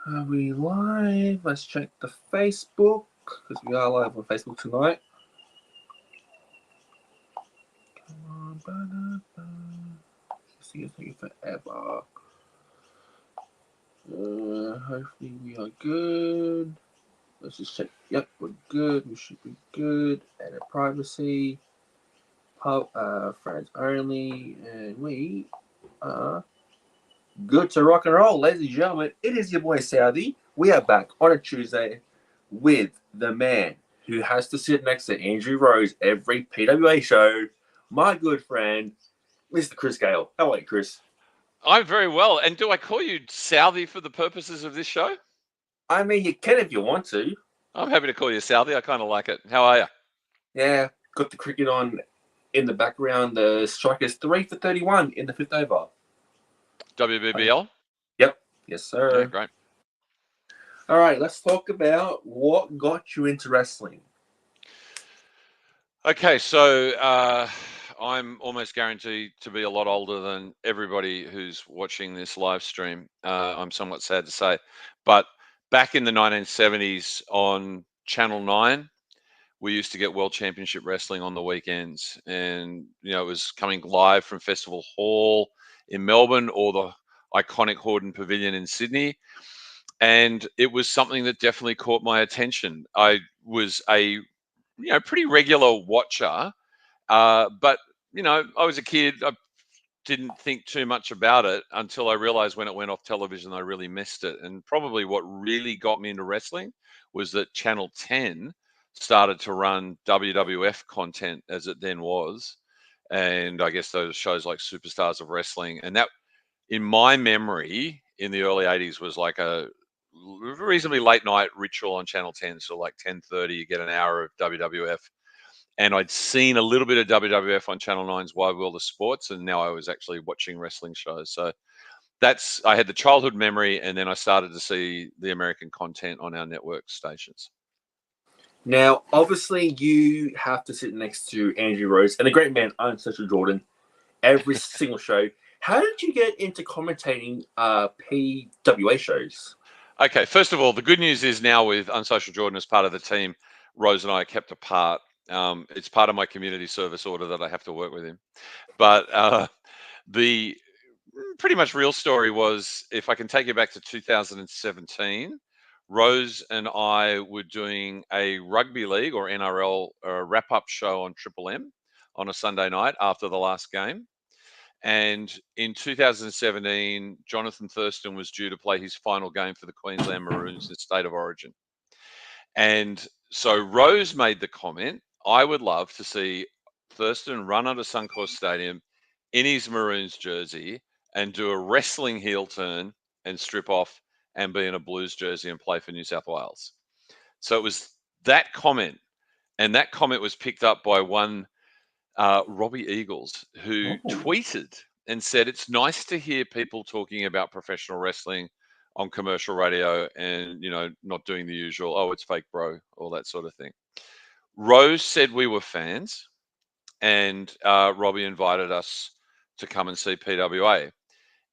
Are we live? Let's check the Facebook, because we are live on Facebook tonight. Come on, see, it's taking forever. Hopefully we are good. Let's just check. Yep, we're good. We should be good. Edit privacy. Friends only, and we are good to rock and roll, ladies and gentlemen. It is your boy Saudi. We are back on a Tuesday with the man who has to sit next to Andrew Rose every PWA show, my good friend, Mr. Kris Gale. How are you, Chris? I'm very well. And do I call you Southie for the purposes of this show? I mean, you can if you want to. I'm happy to call you Southie. I kind of like it. How are you? Yeah, got the cricket on in the background. The strikers 3 for 31 in the fifth over. WBBL? Yep. Yes, sir. Yeah, great. All right, let's talk about what got you into wrestling. Okay, so I'm almost guaranteed to be a lot older than everybody who's watching this live stream. I'm somewhat sad to say. But back in the 1970s on Channel 9, we used to get World Championship Wrestling on the weekends. And, it was coming live from Festival Hall in Melbourne or the iconic Hordern Pavilion in Sydney. And it was something that definitely caught my attention. I was a pretty regular watcher, but I was a kid. I didn't think too much about it until I realized when it went off television, I really missed it. And probably what really got me into wrestling was that Channel 10 started to run WWF content as it then was. And I guess those shows like Superstars of Wrestling. And that, in my memory, in the early 80s was like a reasonably late night ritual on Channel 10. So like 10:30, you get an hour of WWF. And I'd seen a little bit of WWF on Channel 9's Wide World of Sports, and now I was actually watching wrestling shows. So I had the childhood memory, and then I started to see the American content on our network stations. Now, obviously, you have to sit next to Andrew Rose and the great man, Unsocial Jordan, every single show. How did you get into commentating PWA shows? Okay, first of all, the good news is now with Unsocial Jordan as part of the team, Rose and I are kept apart. It's part of my community service order that I have to work with him. But the pretty much real story was, if I can take you back to 2017, Rose and I were doing a rugby league or NRL wrap-up show on Triple M on a Sunday night after the last game. And in 2017, Jonathan Thurston was due to play his final game for the Queensland Maroons in State of Origin. And so Rose made the comment, I would love to see Thurston run onto Suncorp Stadium in his Maroons jersey and do a wrestling heel turn and strip off and be in a Blues jersey and play for New South Wales. So it was that comment, and that comment was picked up by one Robbie Eagles, who tweeted and said, it's nice to hear people talking about professional wrestling on commercial radio and, not doing the usual, oh, it's fake, bro, all that sort of thing. Rose said we were fans, and Robbie invited us to come and see PWA.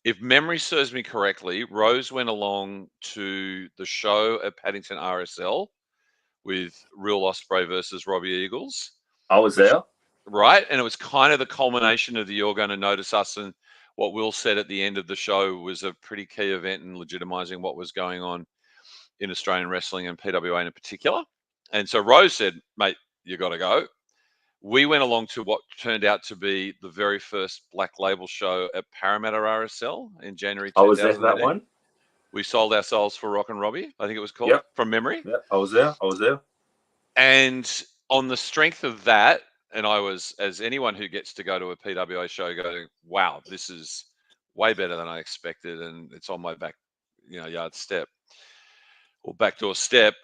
If memory serves me correctly, Rose went along to the show at Paddington RSL with Real Ospreay versus Robbie Eagles. I was there. Right. And it was kind of the culmination of the You're Going to Notice Us. And what Will said at the end of the show was a pretty key event in legitimizing what was going on in Australian wrestling and PWA in particular. And so Rose said, mate, you got to go. We went along to what turned out to be the very first Black Label show at Parramatta RSL in January 2018. I was there for that one. We sold our souls for Rock and Robbie, I think it was called, Yep. from memory. Yep, I was there. And on the strength of that, and I was, as anyone who gets to go to a PWA show, go, wow, this is way better than I expected, and it's on my back, yard step or backdoor step.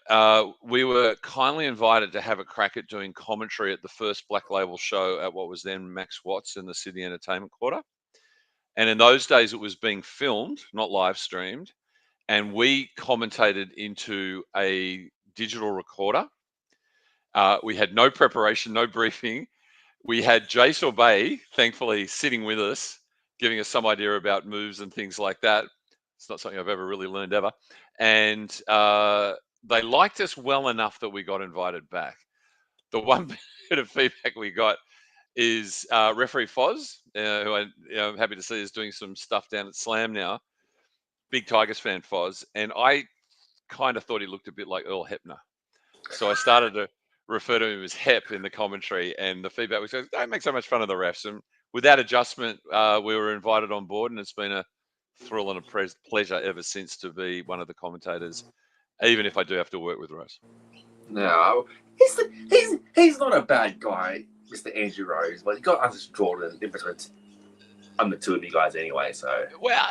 We were kindly invited to have a crack at doing commentary at the first Black Label show at what was then Max Watts in the Sydney Entertainment Quarter. And in those days, it was being filmed, not live streamed, and we commentated into a digital recorder. We had no preparation, no briefing. We had Jay Sorbet, thankfully, sitting with us, giving us some idea about moves and things like that. It's not something I've ever really learned ever. And they liked us well enough that we got invited back. The one bit of feedback we got is referee Foz, who I'm happy to see is doing some stuff down at Slam now. Big Tigers fan, Foz. And I kind of thought he looked a bit like Earl Hebner. So I started to refer to him as Hep in the commentary, and the feedback was, don't make so much fun of the refs. And with that adjustment, we were invited on board, and it's been a thrill and a pleasure ever since to be one of the commentators, even if I do have to work with Rose. No, he's not a bad guy, Mr. Andrew Rose, but you got us Jordan in between. I'm the two of you guys anyway, so. Well,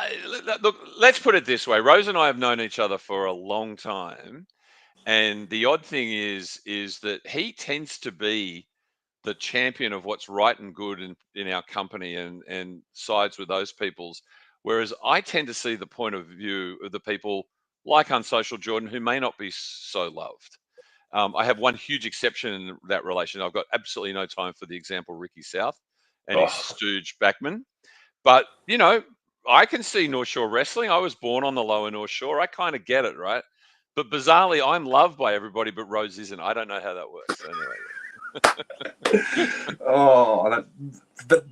look, let's put it this way. Rose and I have known each other for a long time. And the odd thing is that he tends to be the champion of what's right and good in our company and sides with those people's. Whereas I tend to see the point of view of the people like Unsocial Jordan who may not be so loved. I have one huge exception in that relation. I've got absolutely no time for the example Ricky South and his stooge Backman. But, I can see North Shore wrestling. I was born on the lower North Shore. I kind of get it, right? But bizarrely, I'm loved by everybody, but Rose isn't. I don't know how that works. Anyway.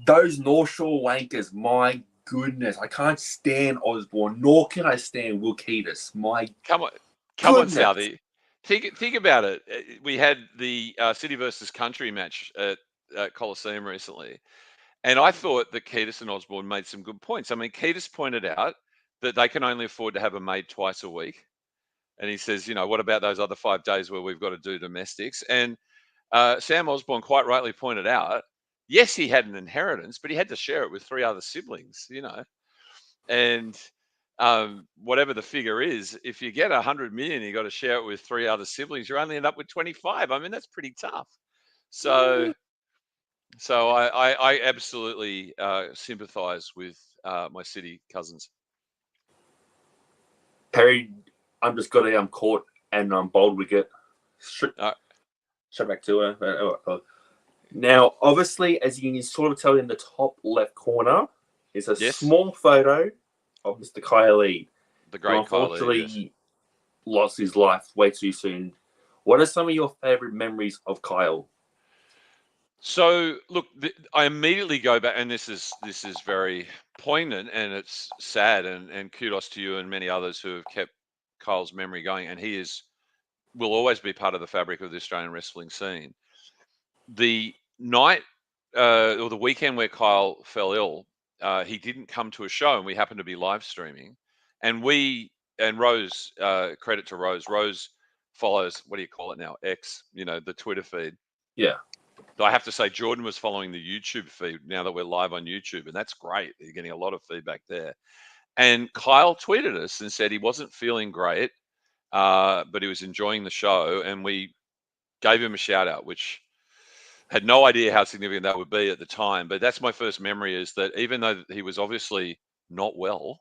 Those North Shore wankers, my goodness. I can't stand Osborne, nor can I stand Will Keatis. Come on, Southie. Think about it. We had the City versus Country match at Coliseum recently. And I thought that Keatis and Osborne made some good points. I mean, Keatis pointed out that they can only afford to have a maid twice a week. And he says, what about those other 5 days where we've got to do domestics? And Sam Osborne quite rightly pointed out, yes, he had an inheritance, but he had to share it with 3 other siblings, And whatever the figure is, if you get 100 million, you got to share it with 3 other siblings, you only end up with 25. I mean, that's pretty tough. So I absolutely sympathise with my city cousins. Perry, I'm just got to caught and bold wicket. Straight back to her. Now, obviously, as you can sort of tell in the top left corner, is a small photo of Mr. Kyle Lee. The great Kyle Lee. Unfortunately, lost his life way too soon. What are some of your favourite memories of Kyle? So, look, I immediately go back, and this is very poignant, and it's sad, and kudos to you and many others who have kept Kyle's memory going, and he will always be part of the fabric of the Australian wrestling scene. The night or the weekend where Kyle fell ill, he didn't come to a show, and we happened to be live streaming, and Rose, credit to Rose. Rose follows, what do you call it now? X, the Twitter feed. Yeah. I have to say, Jordan was following the YouTube feed now that we're live on YouTube, and that's great. You're getting a lot of feedback there. And Kyle tweeted us and said he wasn't feeling great, but he was enjoying the show, and we gave him a shout out, which had no idea how significant that would be at the time. But that's my first memory, is that even though he was obviously not well,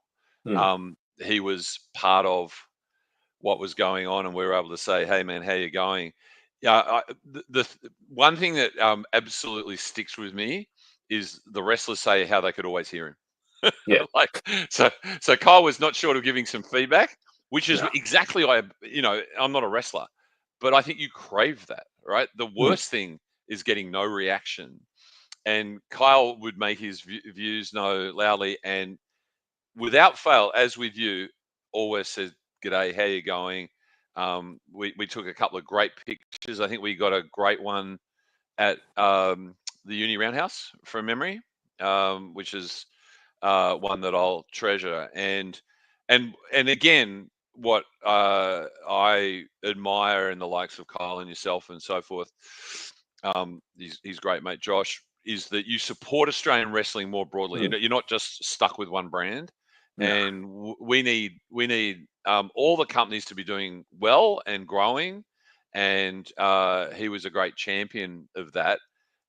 he was part of what was going on, and we were able to say, "Hey, man, how you going?" Yeah, the one thing that absolutely sticks with me is the wrestlers say how they could always hear him. Yeah. So Kyle was not short of giving some feedback, which is exactly I'm not a wrestler, but I think you crave that, right? The worst thing is getting no reaction, and Kyle would make his views known loudly and without fail, as with you, always said, "G'day, how you going?" We took a couple of great pictures. I think we got a great one at the Uni Roundhouse from memory, which is one that I'll treasure. And again, what I admire in the likes of Kyle and yourself and so forth, his great mate Josh, is that you support Australian wrestling more broadly. You're not just stuck with one brand. And we need all the companies to be doing well and growing, and he was a great champion of that.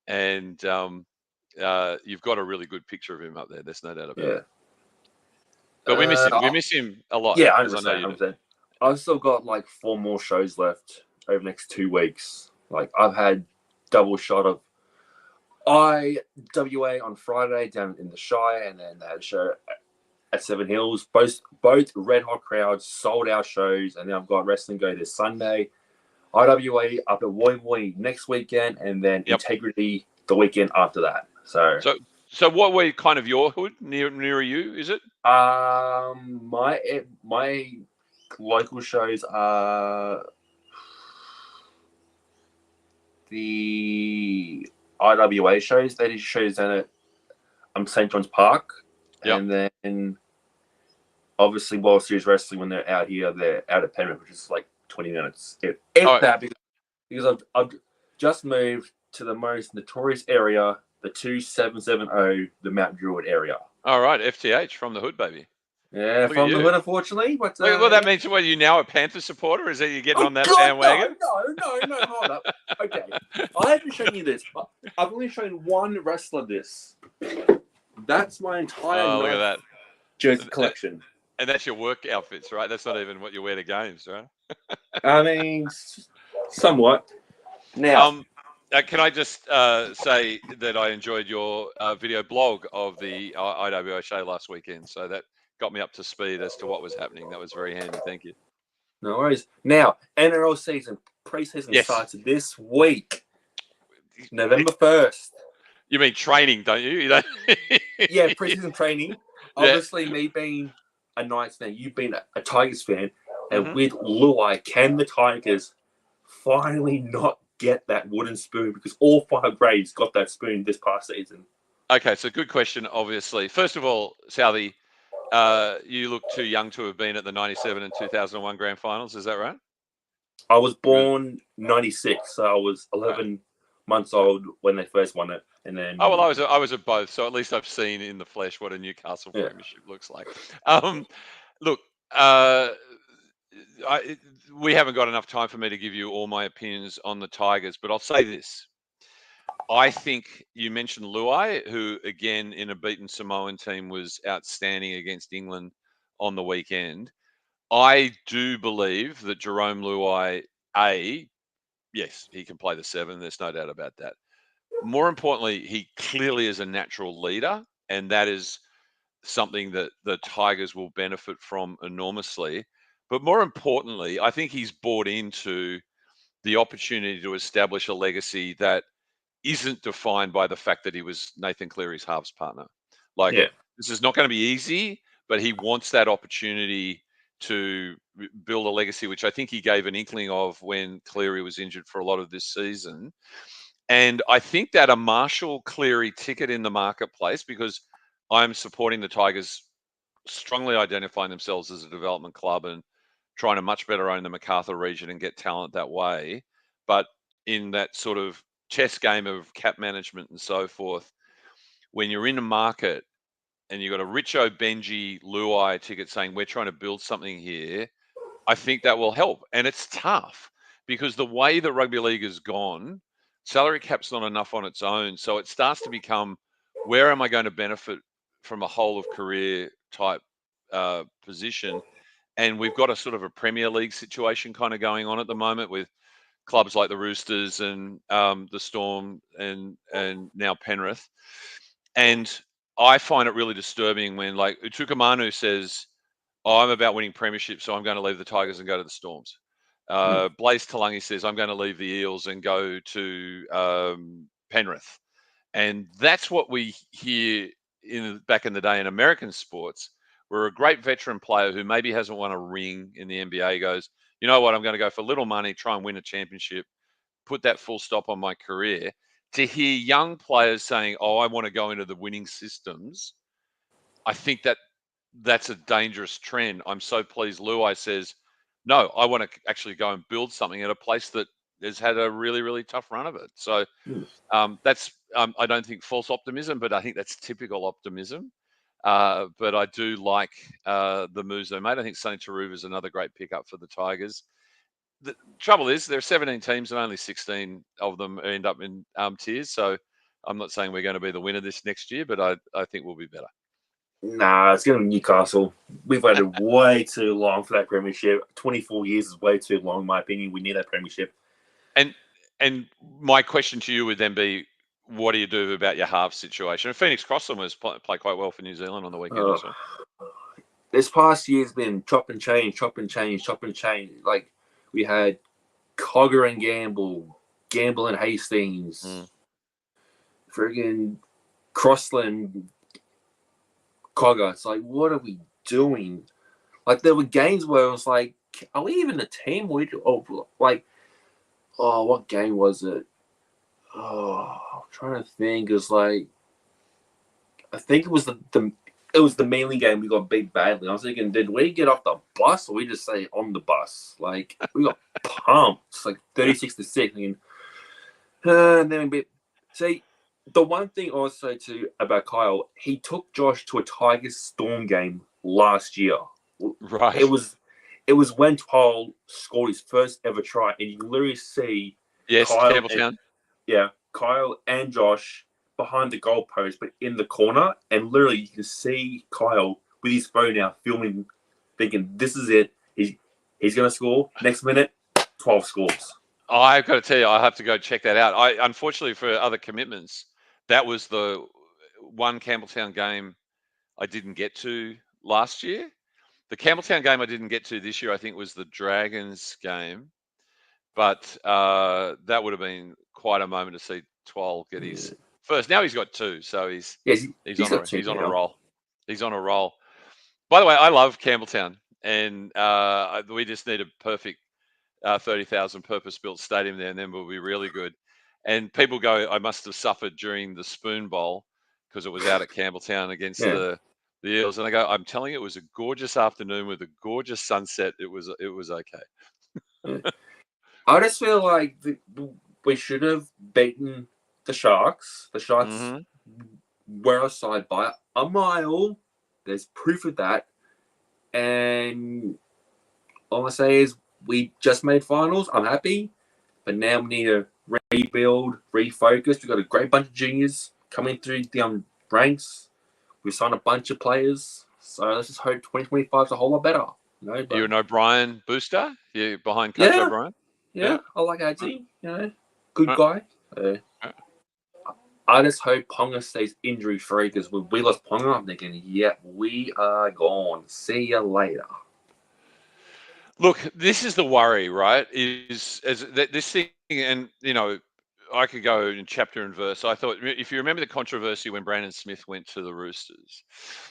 And you've got a really good picture of him up there. There's no doubt about it. But we miss him. We miss him a lot. Yeah, I understand. I've still got like 4 more shows left over the next 2 weeks. Like I've had double shot of IWA on Friday down in the Shire, and then they had a show at Seven Hills. Both red hot crowds, sold out shows, and then I've got Wrestling Go this Sunday. IWA up at Woy Woy next weekend, and then Integrity the weekend after that. So what were kind of your hood near you? Is it? My local shows are the IWA shows. That is shows down at St. John's Park, and then obviously World Series Wrestling when they're out here, they're out at Penrith, which is like 20 minutes. That because I've just moved to the most notorious area, the 2770, the Mount Druitt area. All right, FTH from the hood, baby. Yeah, Look from the hood, unfortunately. But well, that means what? You now a Panther supporter? Is that you're getting on that bandwagon? No, hold up. Okay, I haven't shown you this. I've only shown one wrestler this. That's my entire look at that jersey collection. And that's your work outfits, right? That's not even what you wear to games, right? I mean, somewhat. Now, can I just say that I enjoyed your video blog of the IWA show last weekend? So that got me up to speed as to what was happening. That was very handy. Thank you. No worries. Now, NRL season, preseason starts this week, November 1st. You mean training, don't you? Yeah, preseason training. Obviously, me being a Knights fan, you've been a Tigers fan, and with Luai, can the Tigers finally not get that wooden spoon? Because all 5 grades got that spoon this past season. Okay, so good question, obviously. First of all, Southey, you look too young to have been at the 97 and 2001 grand finals. Is that right? I was born 96, so I was 11 months old when they first won it. And then I was at both, so at least I've seen in the flesh what a Newcastle premiership looks like. Look, we haven't got enough time for me to give you all my opinions on the Tigers, but I'll say this. I think you mentioned Luai, who, again, in a beaten Samoan team was outstanding against England on the weekend. I do believe that Jerome Luai, yes, he can play the 7. There's no doubt about that. More importantly, he clearly is a natural leader, and that is something that the Tigers will benefit from enormously. But more importantly, I think he's bought into the opportunity to establish a legacy that isn't defined by the fact that he was Nathan Cleary's halves partner. This is not going to be easy, but he wants that opportunity to build a legacy, which I think he gave an inkling of when Cleary was injured for a lot of this season. And I think that a Marshall Cleary ticket in the marketplace, because I'm supporting the Tigers strongly identifying themselves as a development club and trying to much better own the MacArthur region and get talent that way. But in that sort of chess game of cap management and so forth, when you're in a market and you've got a Richo, Benji, Luai ticket saying we're trying to build something here, I think that will help. And it's tough because the way that rugby league has gone, salary cap's not enough on its own. So it starts to become, where am I going to benefit from a whole of career type position? And we've got a sort of a Premier League situation kind of going on at the moment with clubs like the Roosters and the Storm and now Penrith. And I find it really disturbing when, like, Utukamanu says, I'm about winning premiership, so I'm going to leave the Tigers and go to the Storms. Blaze Talangi says, I'm going to leave the Eels and go to Penrith. And that's what we hear back in the day in American sports, where a great veteran player who maybe hasn't won a ring in the NBA goes, you know what, I'm going to go for little money, try and win a championship, put that full stop on my career. To hear young players saying, oh, I want to go into the winning systems, I think that's a dangerous trend. I'm so pleased Luai says, no, I want to actually go and build something at a place that has had a really, really tough run of it. So that's, I don't think false optimism, but I think that's typical optimism. But I do like the moves they made. I think Sonny Taruva is another great pickup for the Tigers. The trouble is there are 17 teams and only 16 of them end up in tiers. So I'm not saying we're going to be the winner this next year, but I think we'll be better. Nah, it's going to be Newcastle. We've waited way too long for that premiership. 24 years is way too long, in my opinion. We need that premiership. And my question to you would then be, what do you do about your half situation? And Phoenix Crossland was played quite well for New Zealand on the weekend as well. This past year's been chop and change. Like, we had Cogger and Gamble and Hastings, friggin' Crossland, Cogger. It's like, what are we doing? Like, there were games where it was like, are we even a team? What game was it? Oh, I'm trying to think. It was like, I think it was the Manly game we got beat badly. I was thinking, did we get off the bus or we just say on the bus? Like, we got pumped. It's like 36-6. And then we see, the one thing also too about Kyle, he took Josh to a Tigers Storm game last year. Right. It was when Kyle scored his first ever try, and you can literally see Campbelltown. Kyle and Josh behind the goalpost, but in the corner, and literally you can see Kyle with his phone now filming, thinking, "This is it. He's going to score." Next minute, 12 scores. I've got to tell you, I have to go check that out. Unfortunately for other commitments, that was the one Campbelltown game I didn't get to last year. The Campbelltown game I didn't get to this year, I think, was the Dragons game. But that would have been quite a moment to see Twal get his first. Now he's got two, so he's on a roll. He's on a roll. By the way, I love Campbelltown, and we just need a perfect 30,000 purpose-built stadium there, and then we'll be really good. And people go, I must have suffered during the Spoon Bowl because it was out at Campbelltown against the Eels. And I go, I'm telling you, it was a gorgeous afternoon with a gorgeous sunset. It was okay. I just feel like we should have beaten the Sharks. The Sharks were offside by a mile. There's proof of that. And all I say is we just made finals. I'm happy. But now we need to rebuild, refocus. We've got a great bunch of juniors coming through the ranks. We've signed a bunch of players. So let's just hope 2025 is a whole lot better. You're an O'Brien booster? You're behind Coach O'Brien? Yeah, I like AG. Good guy. I just hope Ponga stays injury free, because when we lost Ponga, I'm thinking, we are gone. See you later. Look, this is the worry, right? Is this thing, and I could go in chapter and verse. I thought, if you remember the controversy when Brandon Smith went to the Roosters,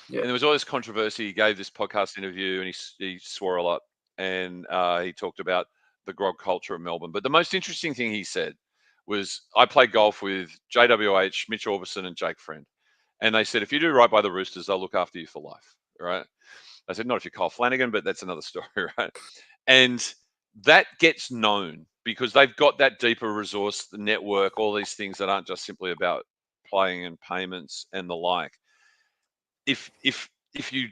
and there was all this controversy. He gave this podcast interview and he swore a lot, and he talked about the grog culture of Melbourne. But the most interesting thing he said was, I played golf with JWH, Mitch Orbison, and Jake Friend, and they said, if you do right by the Roosters, they'll look after you for life, right? I said, not if you're Kyle Flanagan, but that's another story, right? And that gets known because they've got that deeper resource, the network, all these things that aren't just simply about playing and payments and the like. If you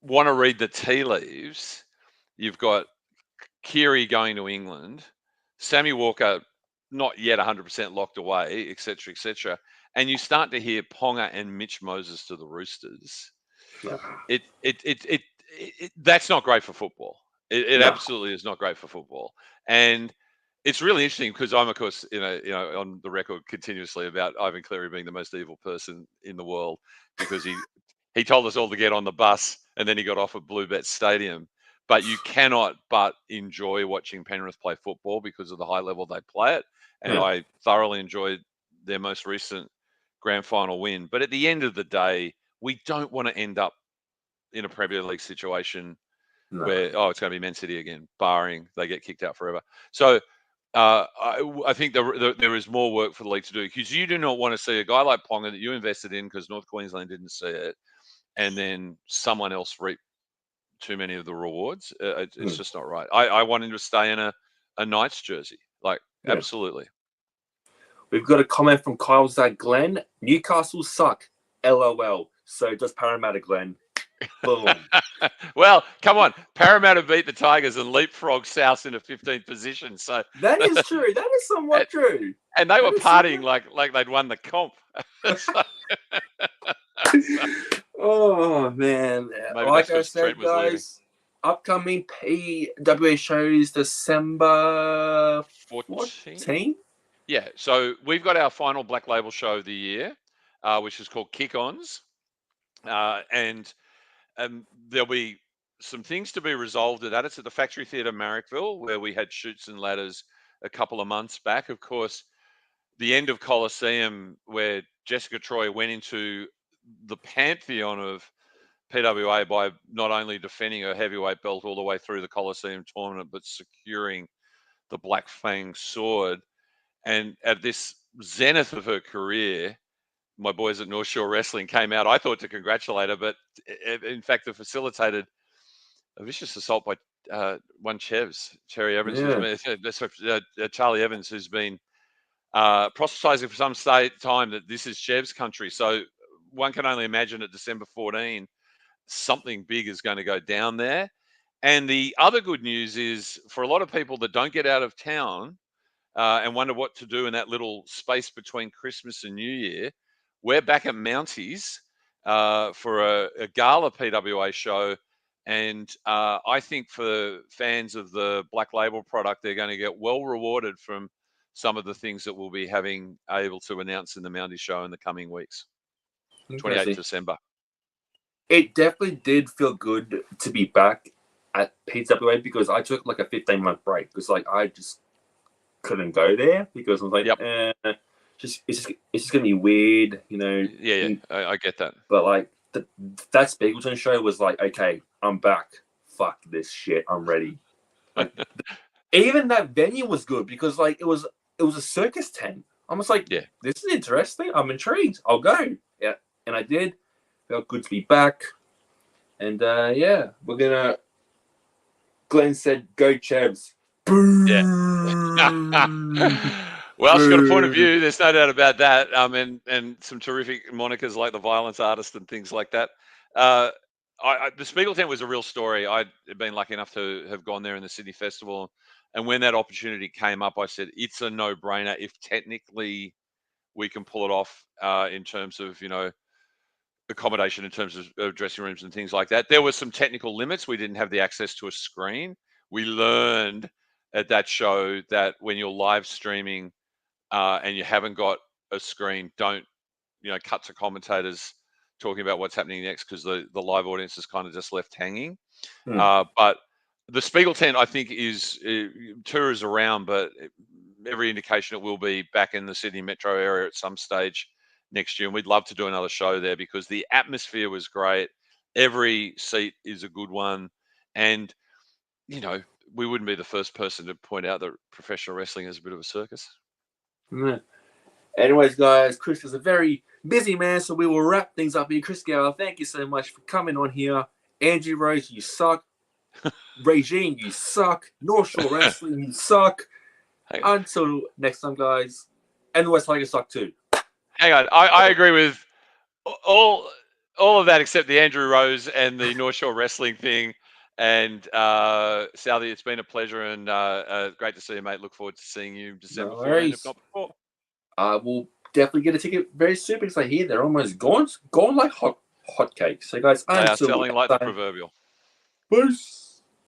want to read the tea leaves, you've got Keary going to England, Sammy Walker not yet 100% locked away, etc., etc., and you start to hear Ponga and Mitch Moses to the Roosters. That's not great for football. It absolutely is not great for football. And it's really interesting because I'm, of course, on the record continuously about Ivan Cleary being the most evil person in the world, because he told us all to get on the bus and then he got off at Bluebet Stadium. But you cannot but enjoy watching Penrith play football because of the high level they play it. And I thoroughly enjoyed their most recent grand final win. But at the end of the day, we don't want to end up in a Premier League situation where, it's going to be Man City again, barring they get kicked out forever. So I think there is more work for the league to do, because you do not want to see a guy like Ponga that you invested in because North Queensland didn't see it, and then someone else reap too many of the rewards. It's just not right. I want him to stay in a Knights jersey. Absolutely. We've got a comment from Kyle's dad, Glenn. Newcastle suck. LOL. So does Parramatta, Glenn. Boom. Well, come on. Parramatta beat the Tigers and leapfrog South into 15th position. So that is true. That is somewhat true. And they were partying like they'd won the comp. Oh, man. Maybe like I said, guys, upcoming PWA shows December 14th? Yeah, so we've got our final Black Label show of the year, which is called Kick-Ons, and there'll be some things to be resolved at that. It's at the Factory Theatre, Marrickville, where we had Chutes and Ladders a couple of months back. Of course, the end of Coliseum, where Jessica Troy went into the pantheon of PWA by not only defending her heavyweight belt all the way through the Coliseum tournament, but securing the Black Fang sword. And at this zenith of her career, my boys at North Shore Wrestling came out, I thought, to congratulate her, but in fact, they facilitated a vicious assault by one Cherry Evans, Charlie Evans, who's been proselytizing for some time that this is Chev's country. So one can only imagine at December 14, something big is going to go down there. And the other good news is, for a lot of people that don't get out of town and wonder what to do in that little space between Christmas and New Year, we're back at Mounties for a gala PWA show. And I think for fans of the Black Label product, they're going to get well rewarded from some of the things that we'll be able to announce in the Mounties show in the coming weeks. 28th December. It definitely did feel good to be back at PWA, because I took like a 15-month break because like I just couldn't go there because I was like, it's just gonna be weird, you know. Yeah, I get that. But like that Spiegelton show was like, okay, I'm back. Fuck this shit. I'm ready. Like, even that venue was good because like it was a circus tent. I was like, this is interesting. I'm intrigued. I'll go. Yeah, and I did. Felt good to be back. And we're gonna. Glenn said, "Go Chevs." Yeah. Well, she's got a point of view. There's no doubt about that. And some terrific monikers like the Violence Artist and things like that. The Spiegel tent was a real story. I'd been lucky enough to have gone there in the Sydney Festival, and when that opportunity came up, I said it's a no-brainer if technically we can pull it off in terms of accommodation, in terms of dressing rooms and things like that. There were some technical limits. We didn't have the access to a screen. We learned at that show that when you're live streaming and you haven't got a screen, don't cut to commentators talking about what's happening next, because the live audience is kind of just left hanging. But the Spiegel tent, I think, tours around, but every indication it will be back in the Sydney metro area at some stage next year. And we'd love to do another show there because the atmosphere was great. Every seat is a good one. And, we wouldn't be the first person to point out that professional wrestling is a bit of a circus. Anyways, guys, Kris is a very busy man, so we will wrap things up here. Kris Gale, thank you so much for coming on here. Andrew Rose, you suck. Regime, you suck. North Shore Wrestling, you suck. Until next time, guys. And the West Tigers suck too. Hang on, I agree with all of that except the Andrew Rose and the North Shore Wrestling thing. And Southey, it's been a pleasure and great to see you, mate. Look forward to seeing you December 14th, if not before. I will definitely get a ticket very soon because I hear they're almost gone like hotcakes. So, guys, they are selling like the proverbial. Peace.